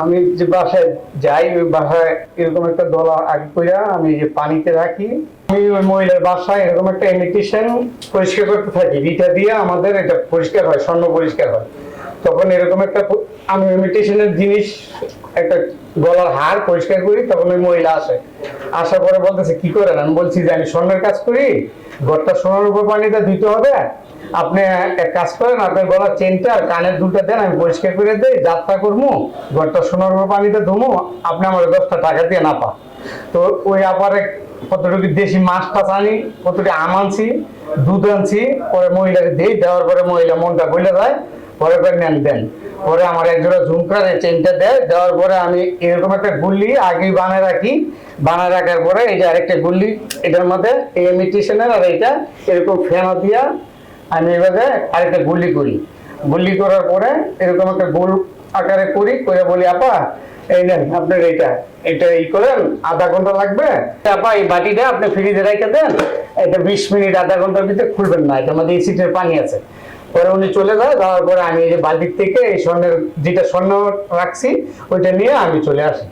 আমি যে বাসায় যাই, ওই বাসায় এরকম একটা দলা আগে করে আমি যে পানিতে রাখি। আমি ওই মহিলার বাসায় এরকম একটা ইমিটেশন পরিষ্কার করতে থাকি, রিটা দিয়ে আমাদের এটা পরিষ্কার হয়, স্বর্ণ পরিষ্কার হয়। তখন এরকম একটা আমি ইমিটেশনের জিনিস, একটা গলার হার পরিষ্কার করি, তখন ওই মহিলা আসে। আসার পরে বলতেছে কি করেন? আমি বলছি যে আমি স্বর্ণের কাজ করি, ঘরটা সোনার উপর পানিতে ধুতে হবে, আপনি এক কাজ করেন, আপনার গলার চেনটা আর কানের দুলটা দেন, আমি পরিষ্কার করে দিই, যাত্রা করবো, ঘরটা সোনার উপর পানিতে ধুমো, আপনি আমার 10টা টাকা দিয়ে না পা। তো ওই আপারে কতটুকু দেশি মাছ টাছ আনি, কতটুকু আম আনছি, দুধ আনছি, পরে মহিলাকে দিই, দেওয়ার পরে মহিলা মনটা বলে যায়, পরে করে নেন দেন। পরে আমার একজোড়া ঝুমকার চেনটা দেয়, দেওয়ার পরে আমি এরকম একটা গুল্লি আগে বানায় রাখি, বানায় রাখার পরে এই যে আরেকটা গুল্লি, এটার মধ্যে এই ইমিটেশনের আর এইটা এরকম ফেনা দিয়া আমি এভাবে আরেকটা গুল্লি করি। গুল্লি করার পরে এরকম একটা গোল আকারে করি, করে বলি আপা এই নেন আপনার এইটা, এটা ই করেন, আধা ঘন্টা লাগবে, আপা এই বাটিটা আপনি ফ্রিজে রেখে দেন, এটা 20 মিনিট আধা ঘন্টার ভিতরে খুলবেন না, এটার মধ্যে এসিডের পানি আছে। পরে উনি চলে যায়, যাওয়ার পরে আমি এই যে বালতির থেকে এই স্বর্ণের যেটা স্বর্ণ রাখছি ওইটা নিয়ে আমি চলে আসি।